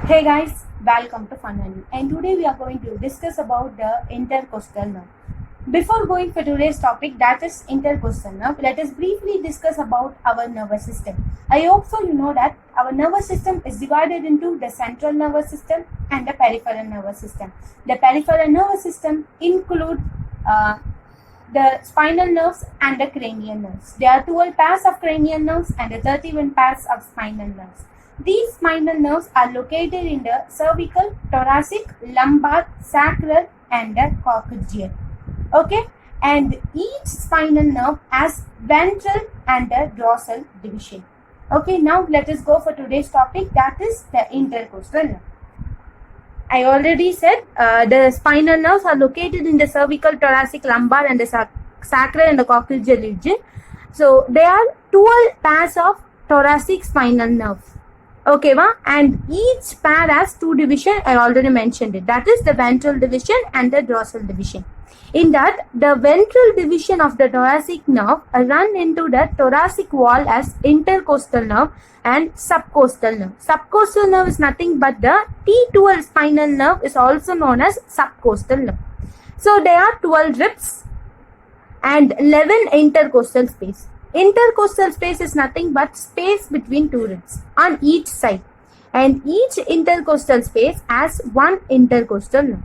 Hey guys, welcome to Fun Honey, and today we are going to discuss about the intercostal nerve. Before going for today's topic, that is intercostal nerve, let us briefly discuss about our nervous system. I hope so you know that our nervous system is divided into the central nervous system and the peripheral nervous system. The peripheral nervous system include the spinal nerves and the cranial nerves. There are 12 pairs of cranial nerves and 31 pairs of spinal nerves. These spinal nerves are located in the cervical, thoracic, lumbar, sacral and the coccygeal. Okay, and each spinal nerve has ventral and the dorsal division. Okay, now let us go for today's topic, that is the intercostal nerve. I already said the spinal nerves are located in the cervical, thoracic, lumbar and the sacral and the coccygeal region. So there are 12 pairs of thoracic spinal nerves. Okay, and each pair has two divisions. I already mentioned it. That is the ventral division and the dorsal division. In that, the ventral division of the thoracic nerve run into the thoracic wall as intercostal nerve and subcostal nerve. Subcostal nerve is nothing but the T12 spinal nerve is also known as subcostal nerve. So there are 12 ribs and 11 intercostal space. Intercostal space is nothing but space between two ribs on each side, and each intercostal space has one intercostal nerve,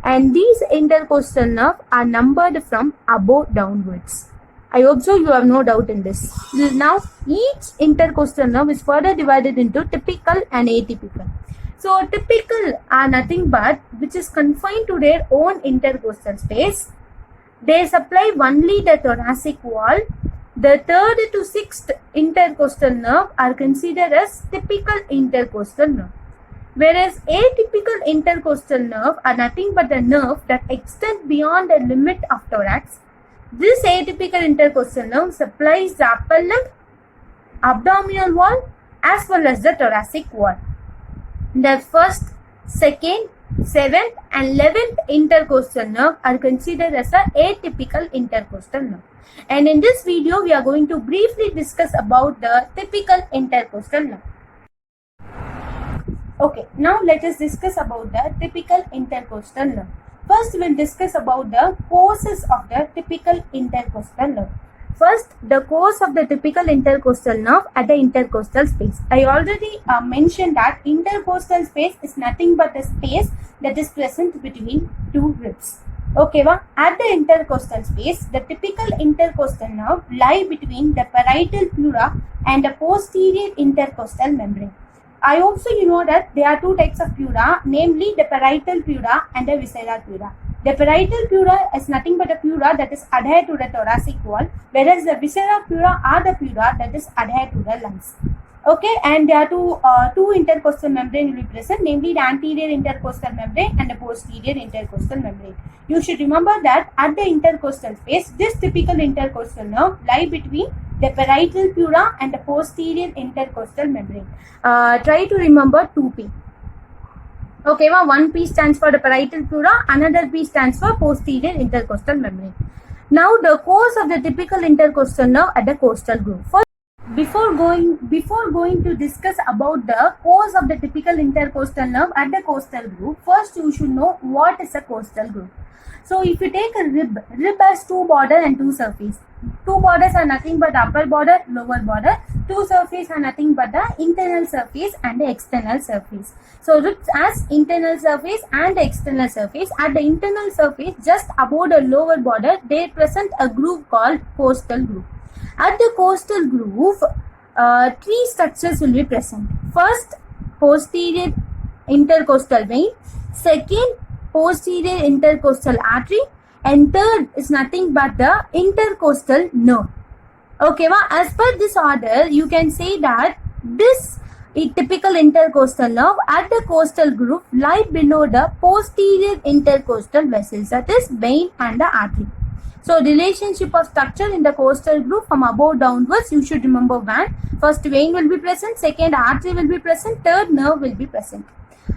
and these intercostal nerves are numbered from above downwards. I hope so you have no doubt in this. Now each intercostal nerve is further divided into typical and atypical. So typical are nothing but which is confined to their own intercostal space. They supply only the thoracic wall. The third to sixth intercostal nerve are considered as typical intercostal nerve, whereas atypical intercostal nerve are nothing but the nerve that extend beyond the limit of thorax. This atypical intercostal nerve supplies the upper limb, abdominal wall as well as the thoracic wall. The first, second, 7th and 11th intercostal nerve are considered as a atypical intercostal nerve. And in this video, we are going to briefly discuss about the typical intercostal nerve. Okay, now let us discuss about the typical intercostal nerve. First, we will discuss about the causes of the typical intercostal nerve. First, the cause of the typical intercostal nerve at the intercostal space. I already mentioned that intercostal space is nothing but the space that is present between two ribs. Okay, at the intercostal space, the typical intercostal nerve lie between the parietal pleura and the posterior intercostal membrane. I also you know that there are two types of pleura, namely the parietal pleura and the visceral pleura. The parietal pleura is nothing but a pleura that is adhered to the thoracic wall, whereas the visceral pleura are the pleura that is adhered to the lungs. Okay, and there are two intercostal membrane will be present, namely the anterior intercostal membrane and the posterior intercostal membrane. You should remember that at the intercostal space, this typical intercostal nerve lie between the parietal pleura and the posterior intercostal membrane. Try to remember 2P. Okay, one P stands for the parietal pleura, another P stands for posterior intercostal membrane. Now the cause of the typical intercostal nerve at the costal groove. First, before going to discuss about the cause of the typical intercostal nerve at the costal groove, first you should know what is a costal groove. So if you take a rib has two border and two surface. Two borders are nothing but upper border, lower border. Two surface are nothing but the internal surface and the external surface. So ribs has internal surface and the external surface. At the internal surface, just above the lower border, they present a groove called costal groove. At the costal groove, three structures will be present. First, posterior intercostal vein. Second, posterior intercostal artery. And third is nothing but the intercostal nerve. Okay, as per this order, you can say that this typical intercostal nerve at the costal groove lie below the posterior intercostal vessels, that is vein and the artery. So relationship of structure in the costal groove from above downwards, you should remember one. First vein will be present, second artery will be present, third nerve will be present.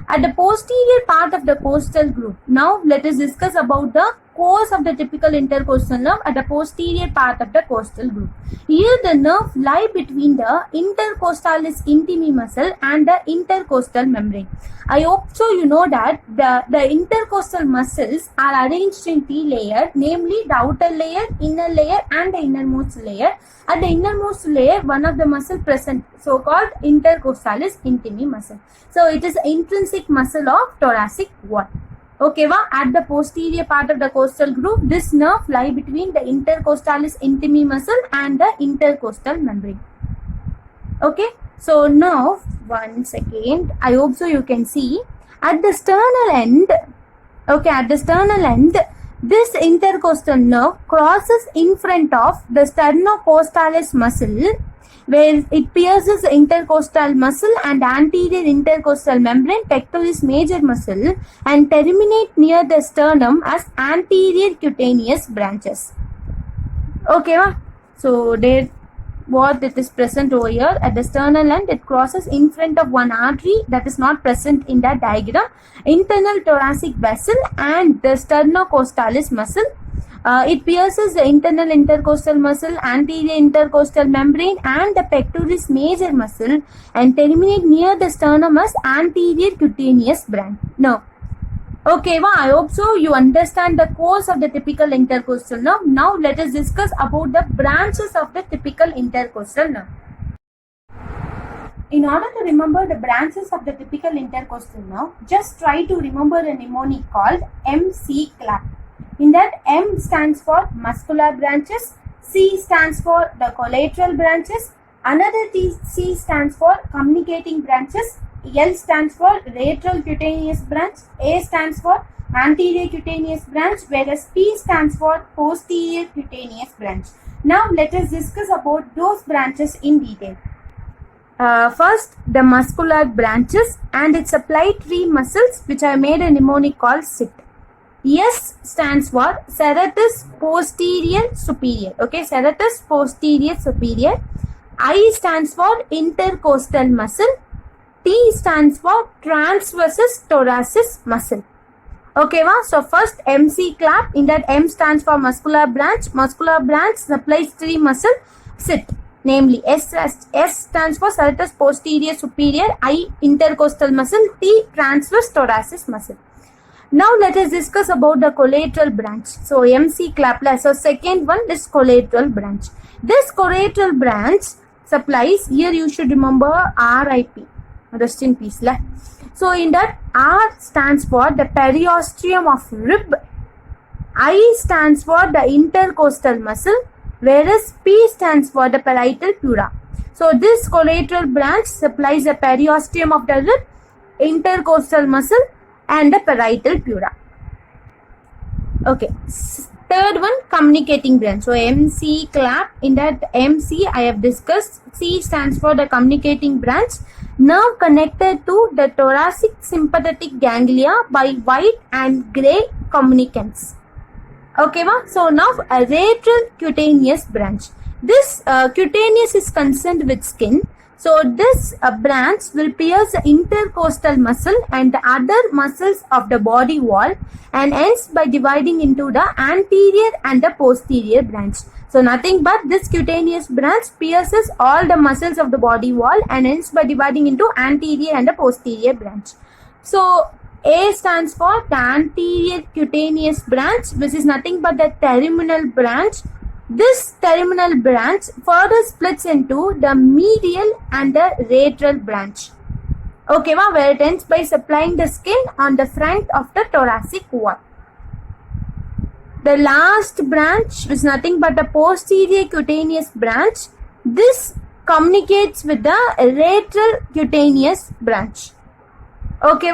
At the posterior part of the costal groove, now let us discuss about the course of the typical intercostal nerve at the posterior part of the costal groove. Here the nerve lie between the intercostalis intimi muscle and the intercostal membrane. I hope so you know that the intercostal muscles are arranged in three layers, namely the outer layer, inner layer and the innermost layer. At the innermost layer, one of the muscle present, so-called intercostalis intimi muscle. So it is intrinsic muscle of thoracic wall. Okay, at the posterior part of the costal groove, this nerve lie between the intercostalis intimi muscle and the intercostal membrane. Okay, so now one second, I hope so you can see at the sternal end. Okay, at the sternal end, this intercostal nerve crosses in front of the sternocostalis muscle, where it pierces the intercostal muscle and anterior intercostal membrane, pectoris major muscle, and terminate near the sternum as anterior cutaneous branches. Okay, so there what it is present over here at the sternal end, it crosses in front of one artery that is not present in that diagram, internal thoracic vessel and the sternocostalis muscle. It pierces the internal intercostal muscle, anterior intercostal membrane and the pectoris major muscle and terminate near the sternum as anterior cutaneous branch. Now, okay, I hope so you understand the course of the typical intercostal nerve. Now let us discuss about the branches of the typical intercostal nerve. In order to remember the branches of the typical intercostal nerve, just try to remember a mnemonic called MC clap. In that, M stands for muscular branches, C stands for the collateral branches, another C stands for communicating branches, L stands for lateral cutaneous branch, A stands for anterior cutaneous branch, whereas P stands for posterior cutaneous branch. Now let us discuss about those branches in detail. First, the muscular branches, and it supply three muscles which I made a mnemonic called SIT. S stands for serratus posterior superior. Okay, serratus posterior superior. I stands for intercostal muscle. T stands for transversus thoracis muscle. Okay, so first MC clap. In that, M stands for muscular branch. Muscular branch supplies three muscle SIT. Namely, S stands for serratus posterior superior, I intercostal muscle, T transverse thoracis muscle. Now let us discuss about the collateral branch. So MC clap. So second one is collateral branch. This collateral branch supplies, here you should remember RIP, rest in peace. So in that, R stands for the periosteum of rib, I stands for the intercostal muscle, whereas P stands for the parietal pleura. So this collateral branch supplies the periosteum of the rib, intercostal muscle and the parietal pleura. Okay, third one, communicating branch. So MC clap. In that MC I have discussed, C stands for the communicating branch, nerve connected to the thoracic sympathetic ganglia by white and gray communicants. Okay, so now a lateral cutaneous branch. This cutaneous is concerned with skin. So this branch will pierce the intercostal muscle and the other muscles of the body wall, and ends by dividing into the anterior and the posterior branch. So nothing but this cutaneous branch pierces all the muscles of the body wall and ends by dividing into anterior and the posterior branch. So A stands for the anterior cutaneous branch, which is nothing but the terminal branch. This terminal branch further splits into the medial and the lateral branch. Okay, where it ends by supplying the skin on the front of the thoracic wall. The last branch is nothing but the posterior cutaneous branch. This communicates with the lateral cutaneous branch. Okay,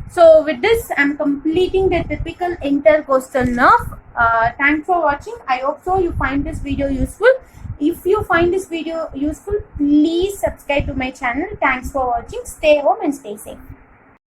so with this, I am completing the typical intercostal nerve. Thanks for watching. I hope so you find this video useful. If you find this video useful, please subscribe to my channel. Thanks for watching. Stay home and stay safe.